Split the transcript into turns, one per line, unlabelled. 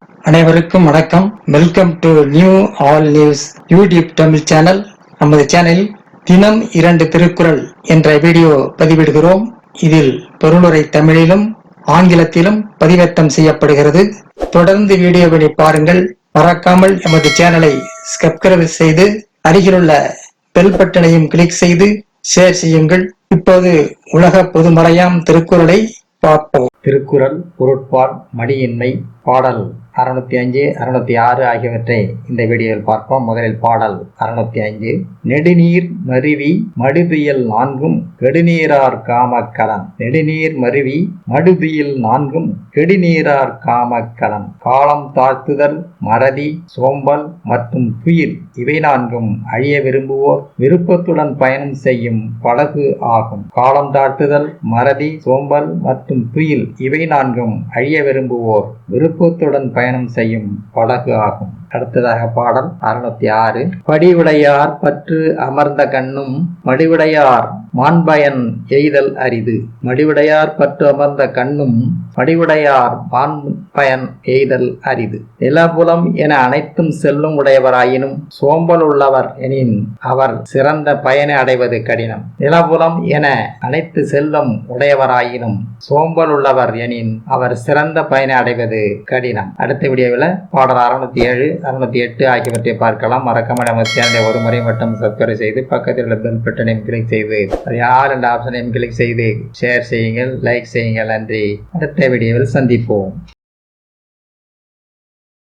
அனைவருக்கும் வணக்கம். Welcome to new all news YouTube Tamil channel. நமது சேனலில் தினம் 2 திருக்குறள் என்ற வீடியோ பதிவிடுகிறோம். இதில் பொருளுரை தமிழிலும் ஆங்கிலத்திலும் பதிவேற்றம் செய்யப்படுகிறது. தொடர்ந்து வீடியோவினை பாருங்கள். மறக்காமல் எமது சேனலை சப்ஸ்கிரைப் செய்து அருகிலுள்ள பெல் பட்டனையும் கிளிக் செய்து ஷேர் செய்யுங்கள். இப்போது உலக பொதுமறையாம் திருக்குறளை பார்ப்போம். திருக்குறள் பொருட்பால் மடியின்மை பாடல் 605, 606 ஆகியவற்றை இந்த வீடியோவில் பார்ப்போம். முதலில் பாடல் 605. நெடுநீர் மருவி மடுதுயில் 4 கெடுநீரார் காமக்கலன். நெடுநீர் மருவி மடுதுயில் 4 கெடுநீரார் காமக்கலன். காலம் தாழ்த்துதல், மறதி, சோம்பல் மற்றும் துயில் இவை 4 அழிய விரும்புவோர் விருப்பத்துடன் பயணம் செய்யும் படகு ஆகும். காலம் தாழ்த்துதல், மறதி, சோம்பல் மற்றும் துயில் இவை 4 அழிய விரும்புவோர் விருப்பத்துடன் பயணம் செய்யும் படகு ஆகும். அடுத்ததாக பாடல் 606. படிவுடையார் பற்று அமர்ந்த கண்ணும் மடிவுடையார் மாண்பயன் எய்தல் அரிது. மடிவுடையார் பற்று அமர்ந்த கண்ணும் மடிவுடையார் மாண்பயன் எய்தல் அரிது. நிலபுலம் என அனைத்தும் செல்லும் உடையவராயினும் சோம்பல் உள்ளவர் எனின் அவர் சிறந்த பயனை அடைவது கடினம். நிலபுலம் என அனைத்து செல்லும் உடையவராயினும் சோம்பல் உள்ளவர் எனின் அவர் சிறந்த பயனை அடைவது கடினம். அடுத்த வீடியோவில் பாடல் 607, 608 ஆகியவற்றை பார்க்கலாம். மறக்காம நம்ம சேனலை ஒரு முறை மட்டும் சப்ஸ்கிரைப் செய்து பக்கத்தில் உள்ள பெல் பட்டனையும் கிளிக் செய்து அது யார் என்ற ஆப்ஷனையும் கிளிக் செய்து ஷேர் செய்யுங்கள், லைக் செய்யுங்கள். நன்றி. அடுத்த வீடியோவில் சந்திப்போம்.